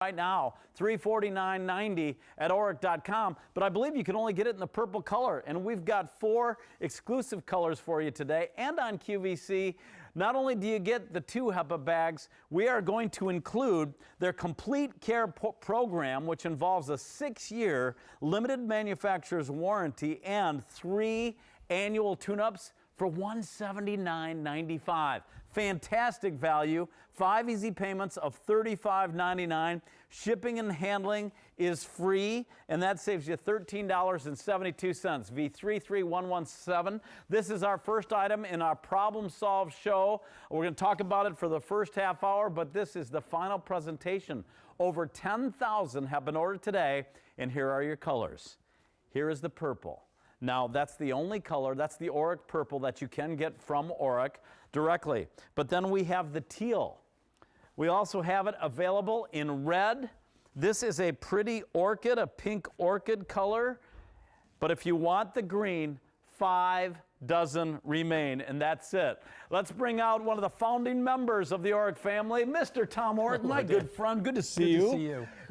right now, $349.90 at Oreck.com, but I believe you can only get it in the purple color, and we've got 4 exclusive colors for you today. And on QVC, not only do you get the 2 HEPA bags, we are going to include their complete care program, which involves a 6-year limited manufacturer's warranty and 3 annual tune-ups for $179.95. Fantastic value. 5 easy payments of $35.99. Shipping and handling is free, and that saves you $13.72. V33117. This is our first item in our Problem Solve show. We're going to talk about it for the first half hour, but this is the final presentation. Over 10,000 have been ordered today, and here are your colors. Here is the purple. Now, that's the only color, that's the Oreck purple that you can get from Oreck directly. But then we have the teal. We also have it available in red. This is a pretty orchid, a pink orchid color. But if you want the green, 5 dozen remain, and that's it. Let's bring out one of the founding members of the Oreck family, Mr. Tom Oreck, my good friend. Good to see you. Good to see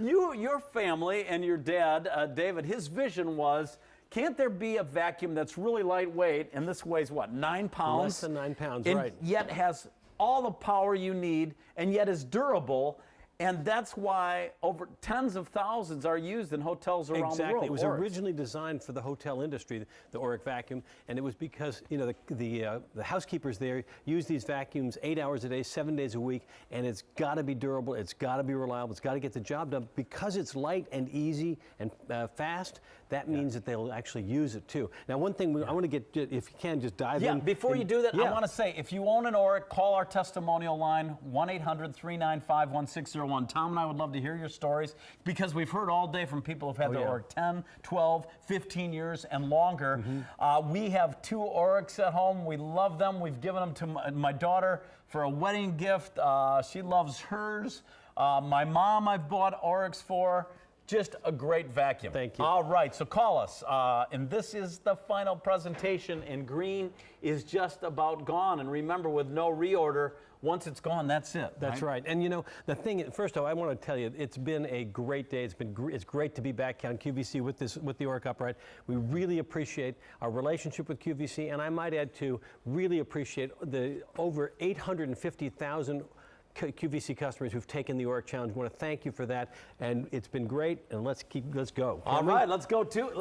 you. Your family and your dad, David, his vision was, can't there be a vacuum that's really lightweight, and this weighs what, 9 pounds? Less than 9 pounds, and right. Yet has all the power you need, and yet is durable. And that's why over tens of thousands are used in hotels around the world. Exactly. It was originally designed for the hotel industry, the Oreck vacuum, and it was because the housekeepers there use these vacuums 8 hours a day, 7 days a week, and it's got to be durable, it's got to be reliable, it's got to get the job done. Because it's light and easy and fast, that means that they'll actually use it too. Now, one thing I want to get, if you can, just dive in. Yeah, before you do that, I want to say, if you own an Oreck, call our testimonial line, 1-800-395-1601. Tom and I would love to hear your stories, because we've heard all day from people who've had their Oreck 10, 12, 15 years and longer. We have 2 Orecks at home. We love them. We've given them to my daughter for a wedding gift. She loves hers. My mom I've bought Orecks for. Just a great vacuum. Thank you. All right, so call us. And this is the final presentation, and green is just about gone. And remember, with no reorder, once it's gone, that's it. That's right. And you know, the thing, first of all, I want to tell you, it's been a great day. It's great to be back on QVC with the Oreck Upright. We really appreciate our relationship with QVC, and I might add to really appreciate the over 850,000 QVC customers who've taken the Oreck Challenge. We want to thank you for that, and it's been great. And let's go. All right, let's get to it.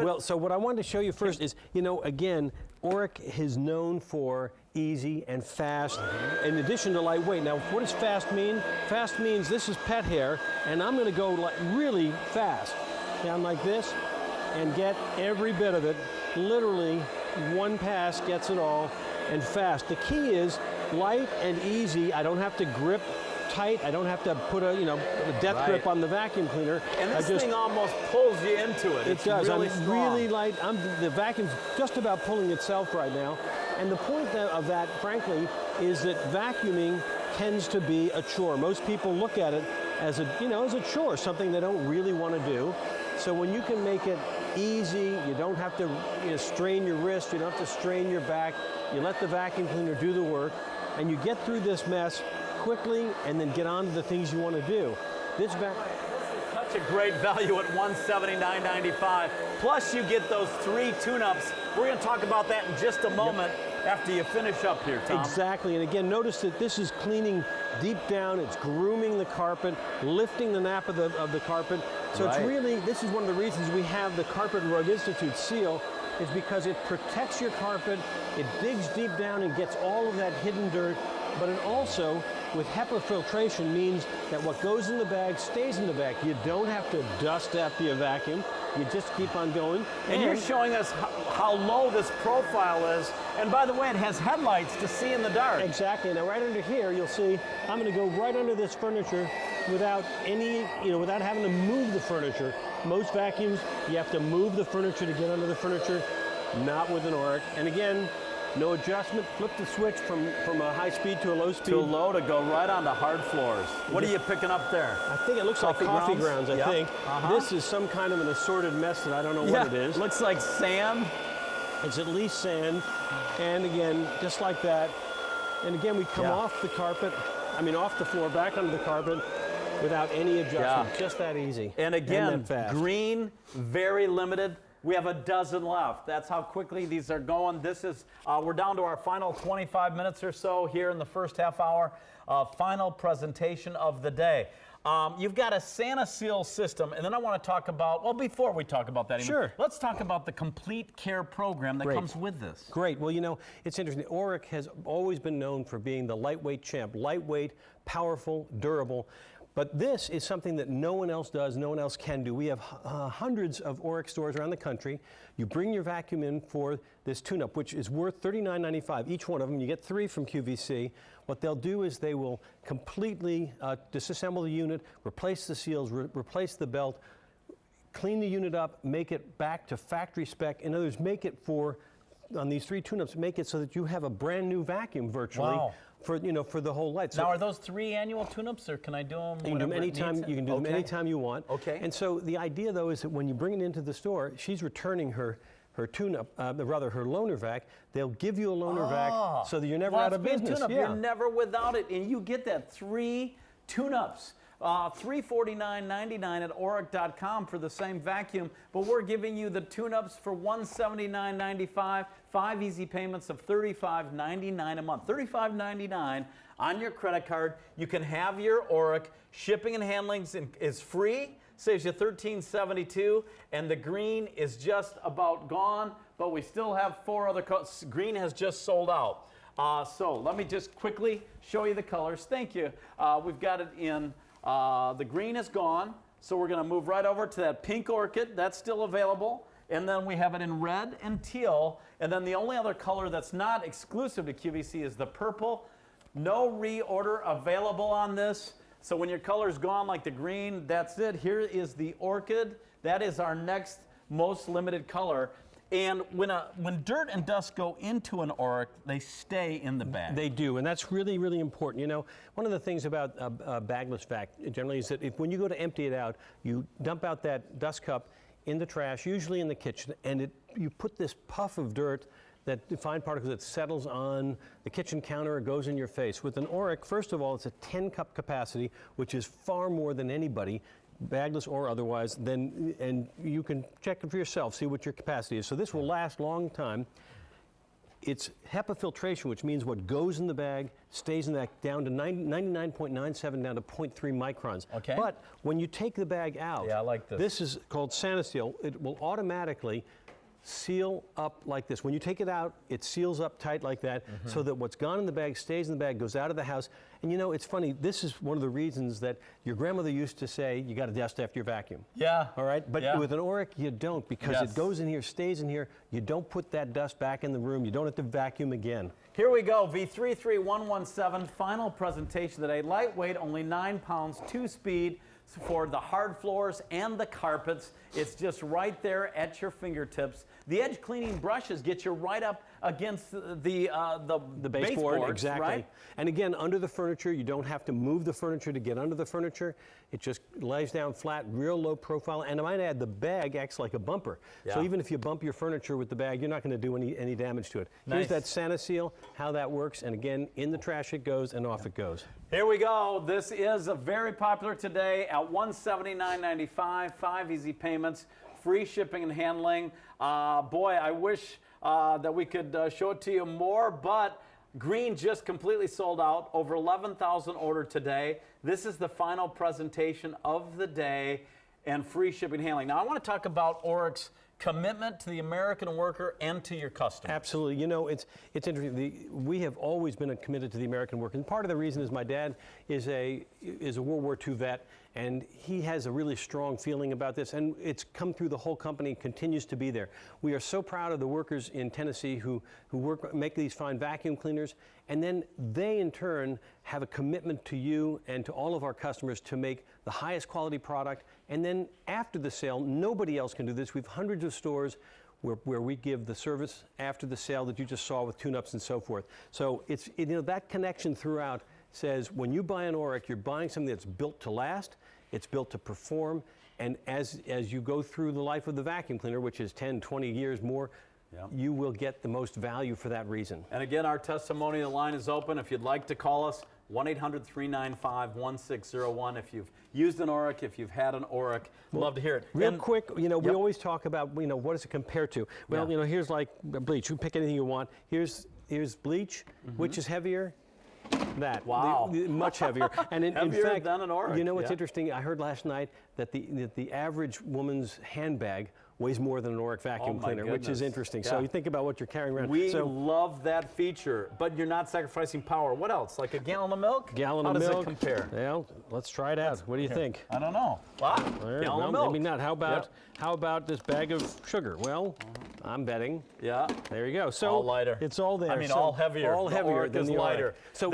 Well, so what I wanted to show you first is, again, Oreck is known for easy and fast, in addition to lightweight. Now, what does fast mean? Fast means this is pet hair, and I'm going to go really fast, down like this, and get every bit of it. Literally, one pass gets it all, and fast. The key is light and easy. I don't have to grip tight. I don't have to put a death grip on the vacuum cleaner. And this thing almost pulls you into it. It does. Really I'm really light. The vacuum's just about pulling itself right now. And the point of that, frankly, is that vacuuming tends to be a chore. Most people look at it as a chore, something they don't really want to do. So when you can make it easy, you don't have to strain your wrist, you don't have to strain your back, you let the vacuum cleaner do the work, and you get through this mess quickly and then get on to the things you want to do. This is such a great value at $179.95. Plus you get those 3 tune-ups. We're going to talk about that in just a moment after you finish up here, Tom. Exactly, and again, notice that this is cleaning deep down, it's grooming the carpet, lifting the nap of the carpet. So it's really, this is one of the reasons we have the Carpet and Rug Institute seal, is because it protects your carpet, it digs deep down and gets all of that hidden dirt, but it also, with HEPA filtration, means that what goes in the bag stays in the bag. You don't have to dust after your vacuum, you just keep on going. And you're showing us how low this profile is, and by the way, it has headlights to see in the dark. Exactly, now right under here, you'll see, I'm going to go right under this furniture without without having to move the furniture. Most vacuums, you have to move the furniture to get under the furniture, not with an Oreck. And again, no adjustment, flip the switch from a high speed to a low speed. To low to go right onto hard floors. What are you picking up there? I think it looks like coffee grounds, I think. This is some kind of an assorted mess that I don't know what it is. Looks like sand. It's at least sand. And again, just like that. And again, we come off the carpet, off the floor, back onto the carpet. without any adjustment. Yeah. Just that easy. And again, that fast. green, very limited. We have a dozen left. That's how quickly these are going. This is, we're down to our final 25 minutes or so here in the first half hour. Final presentation of the day. You've got a Santa Seal system, and then I want to talk about, well, before we talk about that, even, Sure. let's talk about the complete care program that comes with this. Great. Well, you know, it's interesting. Oreck has always been known for being the lightweight champ. Lightweight, powerful, durable. But this is something that no one else does, no one else can do. We have hundreds of Oreck stores around the country. You bring your vacuum in for this tune-up, which is worth $39.95. Each one of them, you get 3 from QVC. What they'll do is they will completely disassemble the unit, replace the seals, replace the belt, clean the unit up, make it back to factory spec. In other words, make it for, on these 3 tune-ups, make it so that you have a brand new vacuum virtually. Wow. For, you know, for the whole life. So now, are those 3 annual tune-ups, or can I do them you can do them anytime. You can do them anytime you want. Okay. And so the idea, though, is that when you bring it into the store, she's returning her tune-up, rather her loaner vac. They'll give you a loaner vac so that you're never out of business. Yeah. You're never without it, and you get that 3 tune-ups. $349.99 at Oreck.com for the same vacuum, but we're giving you the tune-ups for $179.95, 5 easy payments of $35.99 a month. $35.99 on your credit card. You can have your Oreck. Shipping and handling is free, saves you $13.72, and the green is just about gone, but we still have 4 other colors. Green has just sold out. So let me just quickly show you the colors. Thank you. We've got it in, the green is gone, so we're going to move right over to that pink orchid. That's still available. And then we have it in red and teal. And then the only other color that's not exclusive to QVC is the purple. No reorder available on this. So when your color's gone like the green, that's it. Here is the orchid. That is our next most limited color. And when dirt and dust go into an Oreck, they stay in the bag. They do, and that's really, really important. You know, one of the things about bagless vac generally is that when you go to empty it out, you dump out that dust cup in the trash, usually in the kitchen, and you put this puff of dirt, that fine particles that settles on the kitchen counter or goes in your face. With an Oreck, first of all, it's a 10-cup capacity, which is far more than anybody, bagless or otherwise, and you can check it for yourself, see what your capacity is. So this will last a long time. It's HEPA filtration, which means what goes in the bag stays in that down to 99.97 down to 0.3 microns. Okay. But when you take the bag out, yeah, I like this. This is called Santa Seal. It will automatically seal up like this. When you take it out, it seals up tight like that, so that what's gone in the bag stays in the bag, goes out of the house. And you know, it's funny, this is one of the reasons that your grandmother used to say, you got to dust after your vacuum. Yeah. All right? But with an Oreck, you don't, because Yes. it goes in here, stays in here. You don't put that dust back in the room. You don't have to vacuum again. Here we go, V33117, final presentation today. Lightweight, only 9 pounds, 2-speed for the hard floors and the carpets. It's just right there at your fingertips. The edge cleaning brushes get you right up against the baseboard, exactly. right? And again, under the furniture, you don't have to move the furniture to get under the furniture. It just lays down flat, real low profile. And I might add, the bag acts like a bumper. Yeah. So even if you bump your furniture with the bag, you're not going to do any damage to it. Nice. Here's that Santa Seal, how that works. And again, in the trash it goes and off it goes. Here we go. This is a very popular today at $179.95, 5 easy payments, free shipping and handling. Boy, I wish that we could show it to you more, but green just completely sold out. Over 11,000 ordered today. This is the final presentation of the day and free shipping and handling. Now, I want to talk about Oreck's commitment to the American worker and to your customer. Absolutely. You know, it's interesting. We have always been committed to the American worker. And part of the reason is my dad is a World War II vet, and he has a really strong feeling about this. And it's come through the whole company, continues to be there. We are so proud of the workers in Tennessee who make these fine vacuum cleaners. And then they, in turn, have a commitment to you and to all of our customers to make the highest quality product. And then after the sale, nobody else can do this. We have hundreds of stores where we give the service after the sale that you just saw with tune-ups and so forth. So you know, that connection throughout says when you buy an Oreck, you're buying something that's built to last, it's built to perform, and as you go through the life of the vacuum cleaner, which is 10, 20 years more, you will get the most value for that reason. And again, our testimonial line is open. If you'd like to call us, 1-800-395-1601. If you've used an Oreck, if you've had an Oreck, love to hear it. Real quick, we always talk about, what does it compare to? Well, Yeah. here's like bleach. You pick anything you want. Here's bleach. Which is heavier? That. Wow. Much heavier. And in Heavier fact, than an Oreck, you know what's yeah. interesting? I heard last night that the average woman's handbag weighs more than an Oreck vacuum cleaner, which is goodness. interesting. Yeah. So you think about what you're carrying around. We love that feature, but you're not sacrificing power. What else? Like a gallon of milk? Gallon How of milk. does it compare? Well, let's try it out. What do you think? I don't know. What? Gallon of milk. Maybe not. How about this bag of sugar? Well, I'm betting. Yeah. There you go. So All lighter. It's all there. I mean, So all heavier. All The heavier Oreck than is the lighter. Oreck. So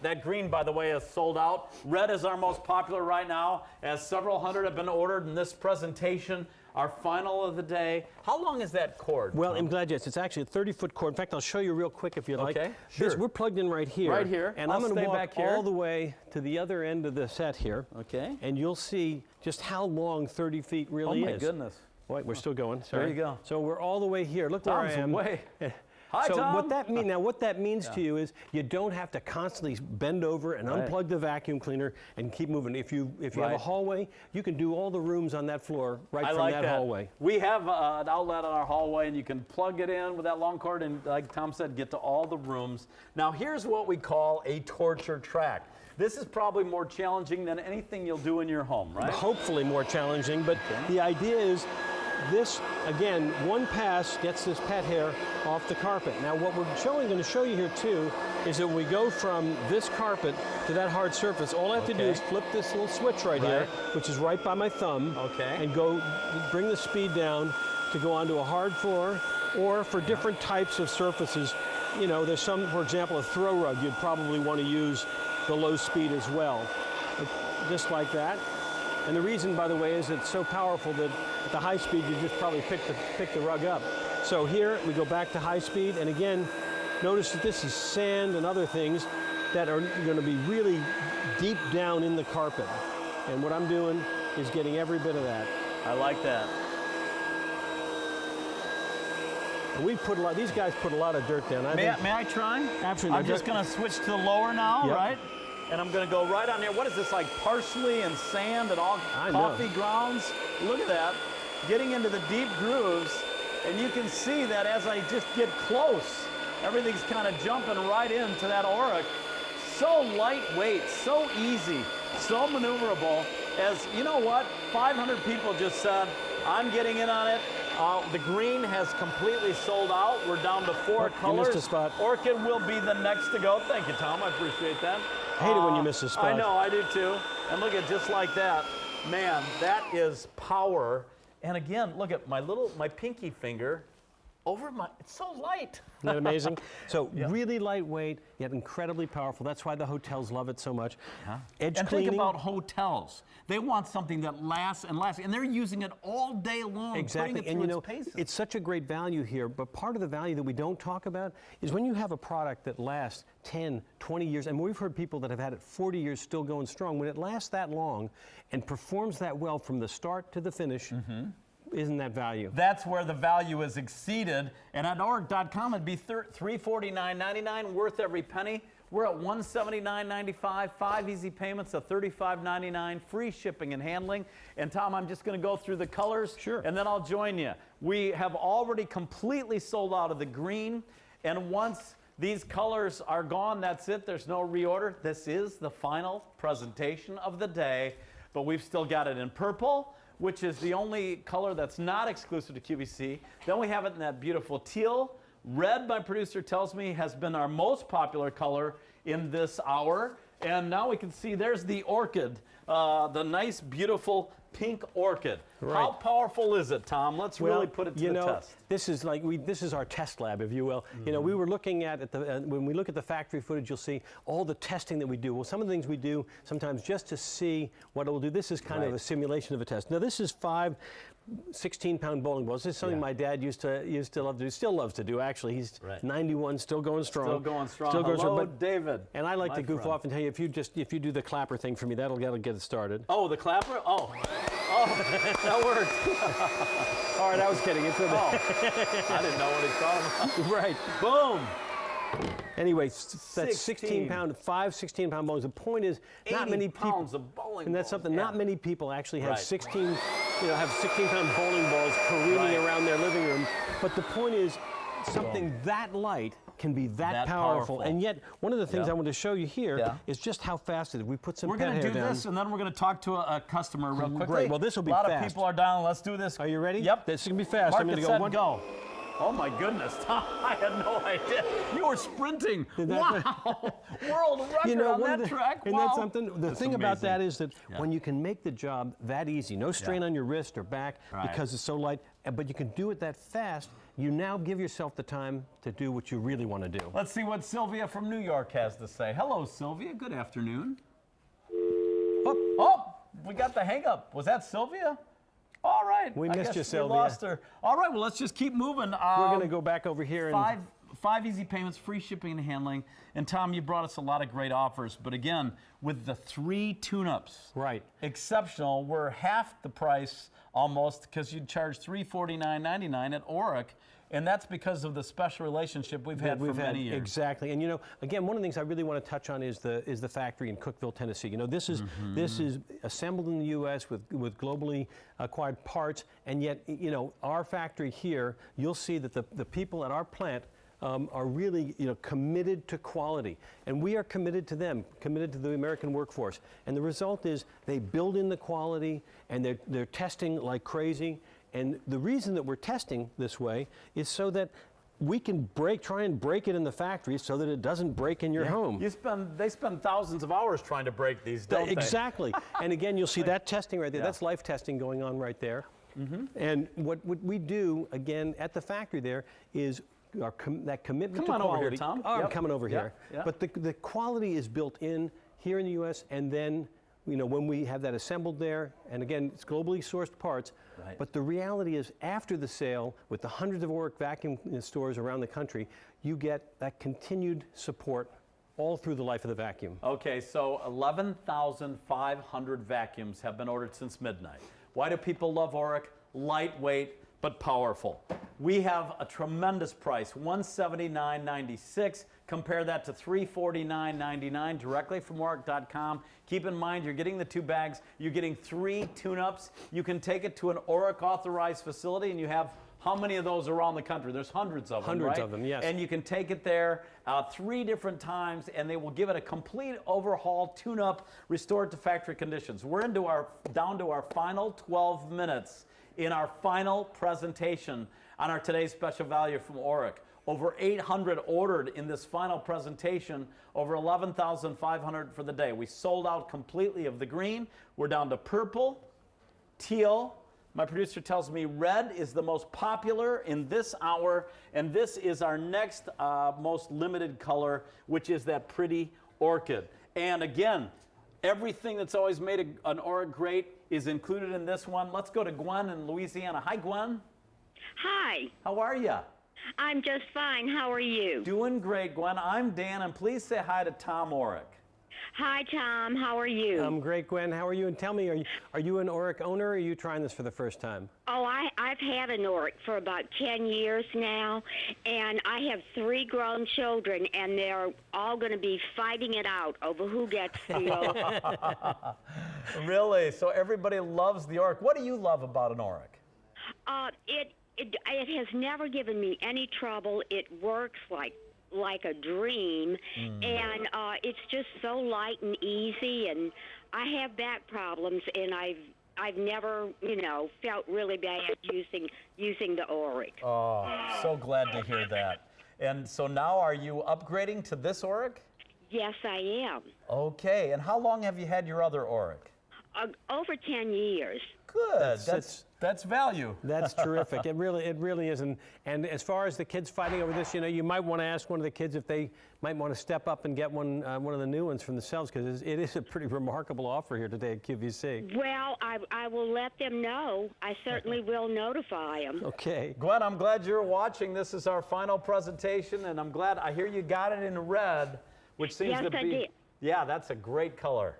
that green, by the way, is sold out. Red is our most popular right now, as several hundred have been ordered in this presentation. Our final of the day. How long is that cord? Well, I'm glad you asked. It's actually a 30-foot cord. In fact, I'll show you real quick if you like. Okay, sure. We're plugged in right here. Right here. And I'll I'm going to stay walk back here. all the way to the other end of the set here. Okay. And you'll see just how long 30 feet really Oh my is. goodness. Wait, we're still going. Sorry. There you go. So we're all the way here. Look where I Tom's am. way. Hi, So Tom. what that means to you is you don't have to constantly bend over and Right. unplug the vacuum cleaner and keep moving. If you have a Right. hallway, you can do all the rooms on that floor right I from like that that. hallway. We have an outlet on our hallway, and you can plug it in with that long cord, and like Tom said, get to all the rooms. Now, here's what we call a torture track. This is probably more challenging than anything you'll do in your home, right? Hopefully more challenging, but the idea is this, again, one pass gets this pet hair off the carpet. Now what we're going to show you here too is that we go from this carpet to that hard surface. All I have to do is flip this little switch right here, which is right by my thumb, and bring the speed down to go onto a hard floor, or for different types of surfaces. There's some, for example, a throw rug, you'd probably want to use the low speed as well. Just like that. And the reason, by the way, is it's so powerful that at the high speed, you just probably pick the rug up. So here, we go back to high speed, and again, notice that this is sand and other things that are going to be really deep down in the carpet. And what I'm doing is getting every bit of that. I like that. And these guys put a lot of dirt down. May I try? Absolutely. I'm just going to switch to the lower now, Yep. right? And I'm going to go right on there. What is this, like parsley and sand and all coffee grounds? Look at that. Getting into the deep grooves, and you can see that as I just get close, everything's kind of jumping right into that Oreck. So lightweight, so easy, so maneuverable. As you know what, 500 people just said, I'm getting in on it. The green has completely sold out. We're down to 4 colors. You missed a spot. Orchid will be the next to go. Thank you, Tom. I appreciate that. I hate it when you miss a spot. I know, I do too. And look at just like that. Man, that is power. And again, look at my pinky finger over it's so light. Isn't that amazing? So really lightweight, yet incredibly powerful. That's why the hotels love it so much. Edge cleaning. Think about hotels. They want something that lasts and lasts, and they're using it all day long. Exactly, putting it through its paces. it's such a great value here, but part of the value that we don't talk about is when you have a product that lasts 10, 20 years, and we've heard people that have had it 40 years still going strong. When it lasts that long and performs that well from the start to the finish, isn't that value? That's where the value is exceeded. And at Oreck.com, it'd be $349.99, worth every penny. We're at $179.95, 5 easy payments of $35.99, free shipping and handling. And Tom, I'm just going to go through the colors, and then I'll join you. We have already completely sold out of the green, and once these colors are gone, that's it. There's no reorder. This is the final presentation of the day, but we've still got it in purple, which is the only color that's not exclusive to QVC. Then we have it in that beautiful teal. Red, my producer tells me, has been our most popular color in this hour. And now we can see there's the orchid, the nice, beautiful pink orchid. Right. How powerful is it, Tom? Let's really put it to the test. This is our test lab, if you will. We were looking at when we look at the factory footage, you'll see all the testing that we do. Well, some of the things we do sometimes just to see what it will do. This is kind of a simulation of a test. Now, this is 5 16-pound bowling balls. This is something my dad used to love to do. Still loves to do, actually. He's 91, still going strong. Still going strong. Still going Hello, strong. David. And I like to goof off and tell you, if you do the clapper thing for me, that'll get it started. Oh, the clapper? Oh, that worked. All right, I was kidding. It's I didn't know what he's talking about. Right. Boom. Anyway, that's 16-pound, 16-pound bowlings. The point is, not many people. Pounds of bowling and that's balls, something. yeah. Not many people actually have Right. 16-pound bowling balls careening around their living room. But the point is, something that light can be that powerful. And yet, one of the things I want to show you here is just how fast it is. We put some pet hair down. We're going to do this, and then we're going to talk to a customer real quickly. Great. Well, this will be fast. fast. A lot of people are down. Let's do this. Are you ready? Yep. This is going to be fast. Mark, I'm going to set, go one. Go. Oh my goodness, Tom, I had no idea. You were sprinting. Wow. World record on that track. And wow. that's something, the thing about that is that when you can make the job that easy, no strain on your wrist or back because it's so light, but you can do it that fast, you now give yourself the time to do what you really want to do. Let's see what Sylvia from New York has to say. Hello, Sylvia. Good afternoon. Oh, we got the hang up. Was that Sylvia? All right. We missed you, Sylvia. We lost her. All right, well, let's just keep moving. We're going to go back over here. Five easy payments, free shipping and handling. And Tom, you brought us a lot of great offers. But again, with the 3 tune-ups, exceptional. We're half the price almost because you'd charge $349.99 at Oreck. And that's because of the special relationship we've had for many years. Exactly. And you know, again, one of the things I really want to touch on is the factory in Cookeville, Tennessee. You know, this is assembled in the U.S. with globally acquired parts, and yet, you know, our factory here, you'll see that the people at our plant are really, you know, committed to quality, and we are committed to them, committed to the American workforce. And the result is they build in the quality, and they're testing like crazy. And the reason that we're testing this way is so that we can try and break it in the factory so that it doesn't break in your home. They spend thousands of hours trying to break these, don't they? Exactly. And again, you'll see that testing right there. That's life testing going on right there. And what we do, again, at the factory there is that commitment to quality. Come on over here, Tom. Oh, I'm coming over here. But the quality is built in here in the U.S., and then, you know, when we have that assembled there, and again, it's globally sourced parts, but the reality is after the sale, with the hundreds of Oreck vacuum stores around the country, you get that continued support all through the life of the vacuum. Okay, so 11,500 vacuums have been ordered since midnight. Why do people love Oreck? Lightweight, but powerful. We have a tremendous price, $179.96. Compare that to $349.99 directly from Oreck.com. Keep in mind, you're getting the 2 bags. You're getting 3 tune-ups. You can take it to an Oreck authorized facility, and you have how many of those around the country? There's hundreds of them, right? Hundreds of them, yes. And you can take it there 3 different times, and they will give it a complete overhaul, tune-up, restored to factory conditions. We're down to our final 12 minutes in our final presentation on our today's special value from Oreck. Over 800 ordered in this final presentation, over 11,500 for the day. We sold out completely of the green. We're down to purple, teal. My producer tells me red is the most popular in this hour, and this is our next most limited color, which is that pretty orchid. And again, everything that's always made an Oreck great is included in this one. Let's go to Gwen in Louisiana. Hi, Gwen. Hi. How are you? I'm just fine. How are you? Doing great, Gwen. I'm Dan, and please say hi to Tom Oreck. Hi, Tom. How are you? I'm great, Gwen. How are you? And tell me, are you an Oreck owner, or are you trying this for the first time? Oh, I've had an Oreck for about 10 years now, and I have 3 grown children, and they're all going to be fighting it out over who gets the Oreck. Really? So everybody loves the Oreck. What do you love about an Oreck? It has never given me any trouble. It works like a dream, and it's just so light and easy. And I have back problems, and I've never, you know, felt really bad using the Oreck. Oh, so glad to hear that. And so now, are you upgrading to this Oreck? Yes, I am. Okay. And how long have you had your other Oreck? Over 10 years. Good. That's value. That's terrific. It really is. And as far as the kids fighting over this, you know, you might want to ask one of the kids if they might want to step up and get one of the new ones from themselves, because it is a pretty remarkable offer here today at QVC. Well, I will let them know. I certainly will notify them. Okay. Gwen, I'm glad you're watching. This is our final presentation, and I'm glad I hear you got it in red, which seems to be. Yes, I did. Yeah, that's a great color.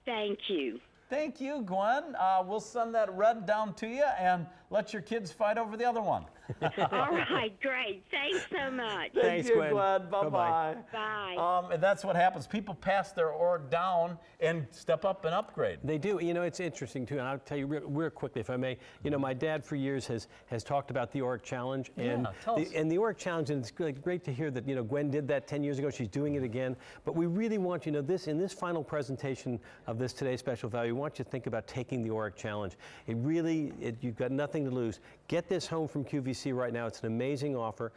Thank you. Thank you, Gwen. We'll send that red down to you and let your kids fight over the other one. All right, great. Thanks so much. Thank you, Gwen. Bye-bye. Bye. And that's what happens. People pass their Oreck down and step up and upgrade. They do. You know, it's interesting, too, and I'll tell you real quickly, if I may. You know, my dad for years has talked about the Oreck Challenge. And the Oreck Challenge, and it's great to hear that, you know, Gwen did that 10 years ago. She's doing it again. But we really want, you know, in this final presentation of this Today's Special Value, we want you to think about taking the Oreck Challenge. You've got nothing to lose. Get this home from QVC right now. It's an amazing offer.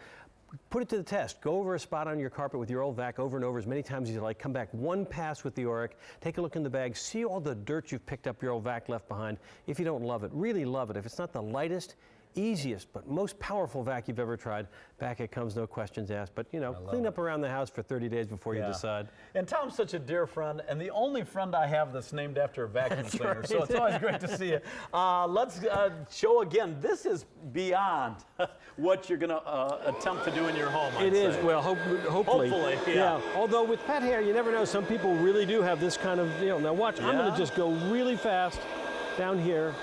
Put it to the test. Go over a spot on your carpet with your old vac over and over as many times as you like. Come back one pass with the Oreck. Take a look in the bag. See all the dirt you've picked up your old vac left behind. If you don't love it, really love it. If it's not the lightest, easiest, but most powerful vac you've ever tried, back it comes, no questions asked. But, you know, clean up around the house for 30 days before you decide. And Tom's such a dear friend, and the only friend I have that's named after a vacuum cleaner. Right. So it's always great to see you. Let's show again. This is beyond what you're going to attempt to do in your home, I'd say. It is. Well, hopefully. Yeah. Although with pet hair, you never know. Some people really do have this kind of deal. Now watch. I'm going to just go really fast down here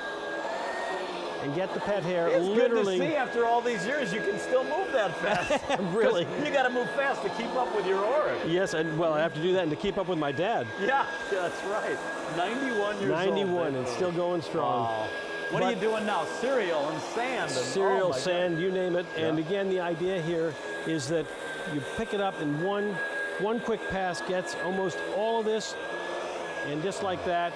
and get the pet hair. It's literally. Good to see after all these years you can still move that fast. Really. You got to move fast to keep up with your Oreck. Yes, and well, I have to do that and to keep up with my dad. Yeah, that's right. 91 years old. 91 and still going strong. Wow. What are you doing now? Cereal and sand. Cereal, sand, you name it. Yeah. And again, the idea here is that you pick it up in one quick pass gets almost all of this, and just like that.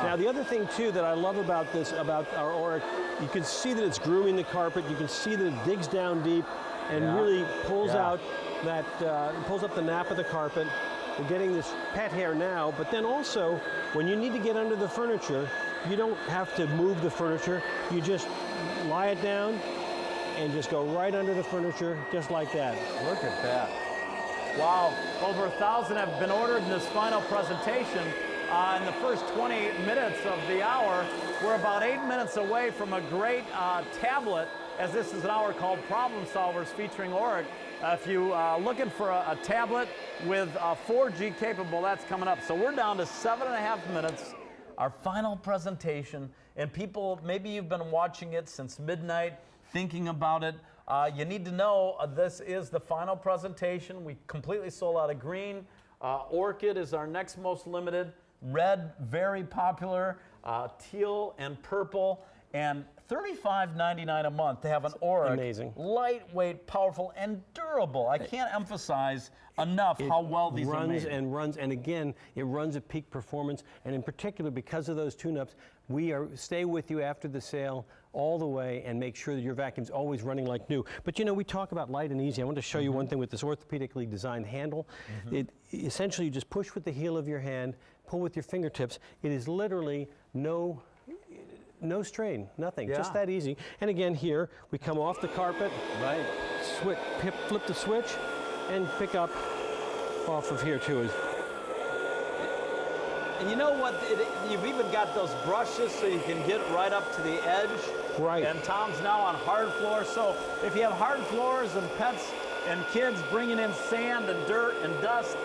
Now, the other thing, too, that I love about our Oreck, you can see that it's grooming the carpet. You can see that it digs down deep and really pulls out pulls up the nap of the carpet. We're getting this pet hair now, but then also, when you need to get under the furniture, you don't have to move the furniture. You just lie it down and just go right under the furniture, just like that. Look at that. Wow, over 1,000 have been ordered in this final presentation. In the first 20 minutes of the hour, we're about 8 minutes away from a great tablet, as this is an hour called Problem Solvers featuring Oreck. If you're looking for a tablet with 4G capable, that's coming up. So we're down to 7.5 minutes, our final presentation. And people, maybe you've been watching it since midnight, thinking about it. You need to know this is the final presentation. We completely sold out of green. Orchid is our next most limited. Red, very popular, teal and purple, and $35.99 a month to have an Oreck. Amazing. Lightweight, powerful, and durable. I can't emphasize enough how well these are made. Runs, and again, it runs at peak performance, and in particular, because of those tune-ups, we stay with you after the sale all the way and make sure that your vacuum's always running like new. But you know, we talk about light and easy. I want to show you one thing with this orthopedically designed handle. Essentially, you just push with the heel of your hand, pull with your fingertips. It is literally no strain, nothing, just that easy. And again, here, we come off the carpet, flip the switch, and pick up off of here too. And you know what? You've even got those brushes so you can get right up to the edge. Right. And Tom's now on hard floors. So if you have hard floors and pets and kids bringing in sand and dirt and dust,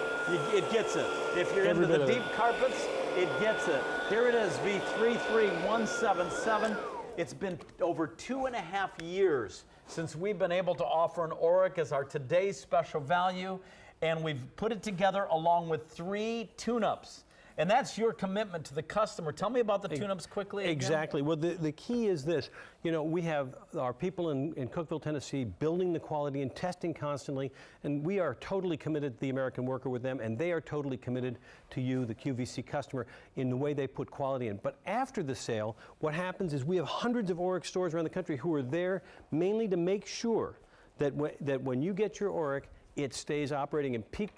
it gets it. If you're into the deep carpets, it gets it. Here it is, V33177. It's been over 2.5 years since we've been able to offer an Oreck as our today's special value, and we've put it together along with 3 tune-ups. And that's your commitment to the customer. Tell me about the tune-ups quickly again. Exactly. Well, the key is this. You know, we have our people in Cookeville, Tennessee, building the quality and testing constantly, and we are totally committed to the American worker with them, and they are totally committed to you, the QVC customer, in the way they put quality in. But after the sale, what happens is we have hundreds of Oreck stores around the country who are there mainly to make sure that when you get your Oreck, it stays operating in peak,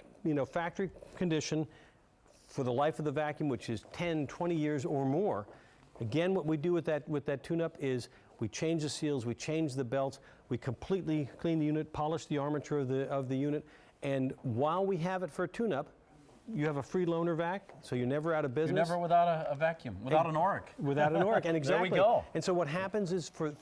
factory condition for the life of the vacuum, which is 10, 20 years or more. Again, what we do with that tune-up is we change the seals, we change the belts, we completely clean the unit, polish the armature of the unit, and while we have it for a tune-up, you have a free loaner vac, so you're never out of business. You're never without a vacuum, without an Oreck. Without an Oreck, and exactly. There we go. And so what happens is for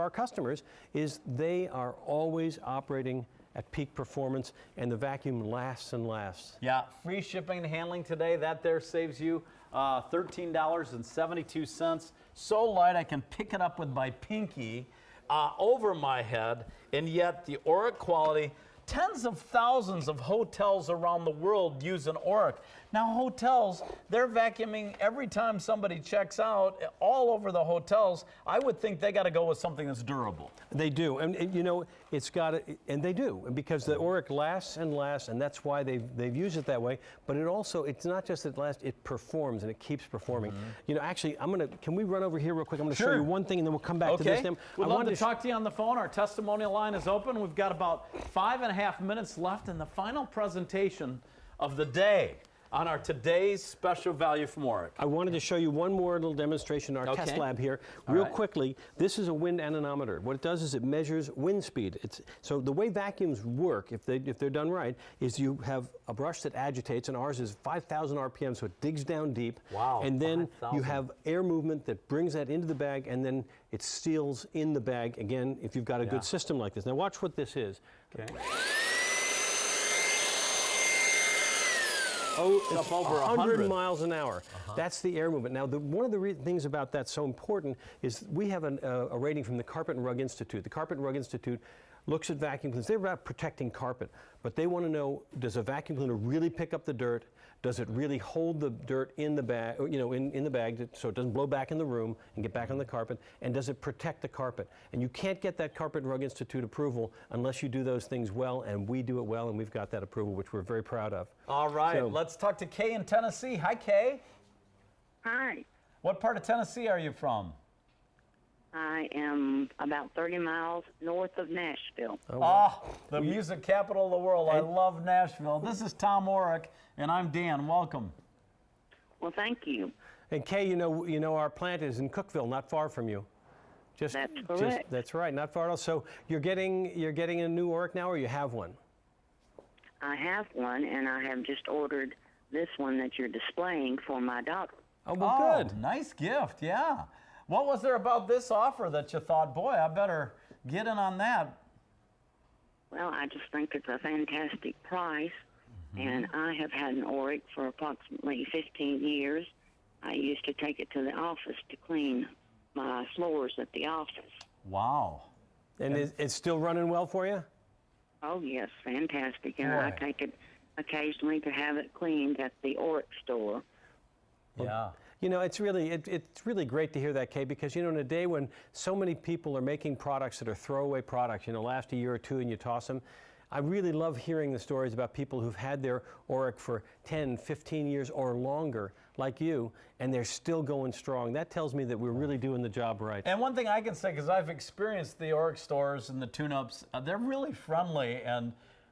our customers is they are always operating at peak performance, and the vacuum lasts and lasts. Yeah, free shipping and handling today. That there saves you $13.72. So light I can pick it up with my pinky over my head, and yet the Oreck quality. Tens of thousands of hotels around the world use an Oreck. Now hotels, they're vacuuming every time somebody checks out all over the hotels. I would think they got to go with something that's durable. They do, and you know, it's got and they do, because the Oreck lasts and lasts, and that's why they've used it that way. But it also, it's not just that it lasts, it performs, and it keeps performing. You know, actually, can we run over here real quick? I'm going to show you one thing, and then we'll come back to this. We'd love to talk to you on the phone. Our testimonial line is open. We've got about 5.5 minutes left in the final presentation of the day on our today's special value from Oreck. I wanted to show you one more little demonstration in our test lab here. Real quickly, this is a wind anemometer. What it does is it measures wind speed. So the way vacuums work, if they're done right, is you have a brush that agitates, and ours is 5,000 RPM, so it digs down deep. Wow, and then 5,000. you have air movement that brings that into the bag, and then it seals in the bag, again, if you've got a good system like this. Now watch what this is. Okay. Oh, it's up over 100 miles an hour. That's the air movement. Now, one of the things about that's so important is we have a rating from the Carpet and Rug Institute. The Carpet and Rug Institute looks at vacuum cleaners. They're about protecting carpet, but they want to know, does a vacuum cleaner really pick up the dirt? Does it really hold the dirt in the bag, you know, in the bag, so it doesn't blow back in the room and get back on the carpet? And does it protect the carpet? And you can't get that Carpet and Rug Institute approval unless you do those things well, and we do it well, and we've got that approval, which we're very proud of. All right, So, let's talk to Kay in Tennessee. Hi, Kay. Hi, What part of Tennessee are you from? I am about 30 miles north of Nashville. The music capital of the world. I love Nashville. This is Tom Oreck, and I'm Dan. Welcome. Well, thank you. And Kay, you know our plant is in Cookeville, not far from you. That's correct. That's right, not far at all. So you're getting a new Oreck now, or you have one? I have one, and I have just ordered this one that you're displaying for my daughter. Oh, well, good. Nice gift, yeah. What was there about this offer that you thought, boy, I better get in on that? Well, I just think it's a fantastic price, and I have had an Oreck for approximately 15 years. I used to take it to the office to clean my floors at the office. Wow. And it's still running well for you? Oh, yes, fantastic. And Boy. I take it occasionally to have it cleaned at the Oreck store. Yeah. You know, it's really great to hear that, Kay, because, you know, in a day when so many people are making products that are throwaway products, you know, last a year or two and you toss them, I really love hearing the stories about people who've had their Oreck for 10, 15 years or longer, like you, and they're still going strong. That tells me that we're really doing the job right. And one thing I can say, because I've experienced the Oreck stores and the tune-ups, they're really friendly, and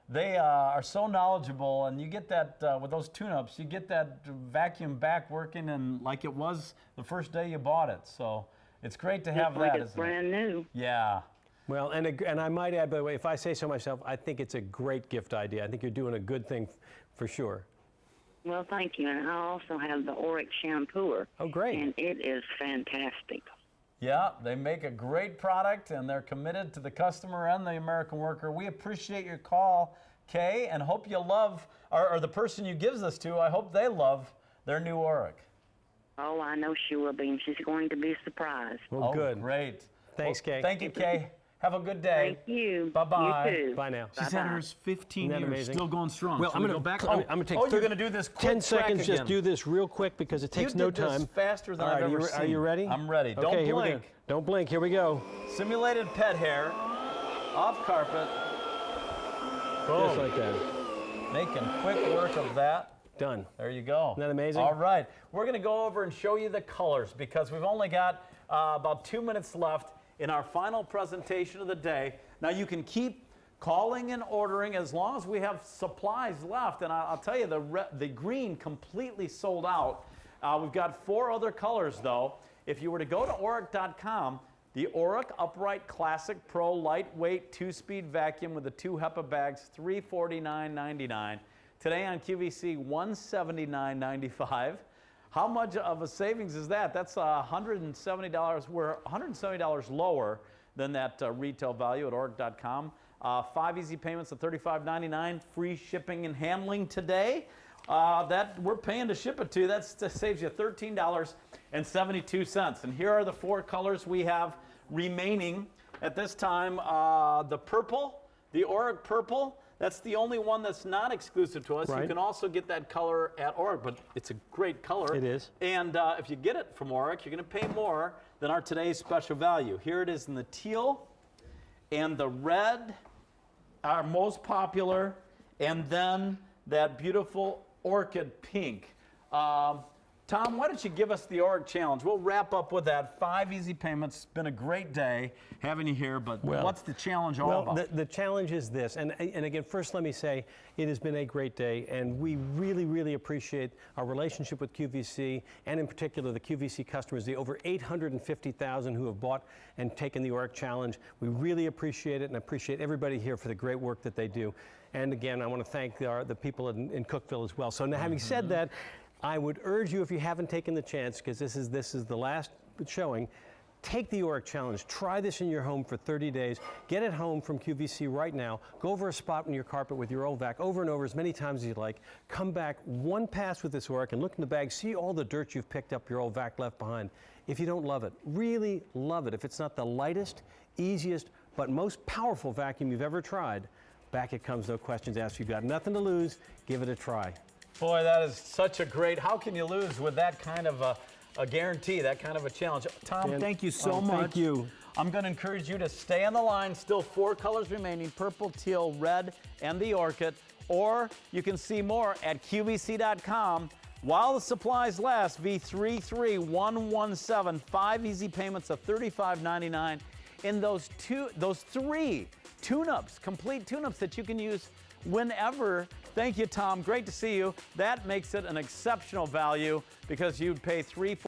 they are so knowledgeable, and you get that, with those tune-ups, you get that vacuum back working and like it was the first day you bought it. So it's great to have Just like that, it's isn't it? brand new. Yeah. Well, and I might add, by the way, if I say so myself, I think it's a great gift idea. I think you're doing a good thing for sure. Well, thank you. And I also have the Oreck shampooer. Oh, great. And it is fantastic. Yeah, they make a great product, and they're committed to the customer and the American worker. We appreciate your call, Kay, and hope you love, or the person you gives this to, I hope they love their new Oreck. Oh, I know she will be, and she's going to be surprised. Well, good. Great. Thanks, Kay. Thank you, Kay. Have a good day. Thank you. Bye-bye. You too. Bye now. She's had hers 15 Isn't that years, amazing? still going strong. Well, Shall I'm we gonna go back. I'm gonna take you're going to do this quick 10 seconds. track Just do this real quick because it takes you no did this time. faster than All right, I've ever Are you seen. ready? I'm ready. Okay, Don't here we go. blink. Don't blink. Here we go. Simulated pet hair, off carpet. Boom. Just like that. Making quick work of that. Done. There you go. Isn't that amazing? All right. We're going to go over and show you the colors because we've only got about 2 minutes left in our final presentation of the day. Now, you can keep calling and ordering as long as we have supplies left. And I'll tell you, the green completely sold out. We've got 4 other colors, though. If you were to go to Oreck.com, the Oreck Upright Classic Pro Lightweight 2-speed vacuum with the 2 HEPA bags, $349.99. Today on QVC, $179.95. How much of a savings is that? That's $170. We're $170 lower than that retail value at Oreck.com. 5 easy payments of $35.99, free shipping and handling today. That we're paying to ship it to. That saves you $13.72. And here are the 4 colors we have remaining at this time. The purple, the Oreck purple. That's the only one that's not exclusive to us. Right. You can also get that color at Oreck, but it's a great color. It is. And if you get it from Oreck, you're going to pay more than our today's special value. Here it is in the teal and the red, our most popular, and then that beautiful orchid pink. Tom, why don't you give us the Oreck challenge? We'll wrap up with that. 5 easy payments. It's been a great day having you here, but what's the challenge all about? The challenge is this, and again, first let me say, it has been a great day, and we really, really appreciate our relationship with QVC, and in particular the QVC customers, the over 850,000 who have bought and taken the Oreck challenge. We really appreciate it, and appreciate everybody here for the great work that they do. And again, I want to thank the people in Cookeville as well. So now, having said that, I would urge you, if you haven't taken the chance, because this is the last showing, take the Oreck challenge. Try this in your home for 30 days. Get it home from QVC right now. Go over a spot in your carpet with your old vac over and over as many times as you like. Come back one pass with this Oreck and look in the bag. See all the dirt you've picked up your old vac left behind. If you don't love it, really love it. If it's not the lightest, easiest, but most powerful vacuum you've ever tried, back it comes, no questions asked. You've got nothing to lose. Give it a try. Boy, that is such a great, how can you lose with that kind of a guarantee, that kind of a challenge? Tom, thank you so much. Thank you. I'm going to encourage you to stay on the line. Still 4 colors remaining, purple, teal, red, and the orchid. Or you can see more at QVC.com. While the supplies last, V33117, 5 easy payments of $35.99 in those 3 tune-ups, complete tune-ups that you can use whenever. Thank you, Tom. Great to see you. That makes it an exceptional value because you'd pay $3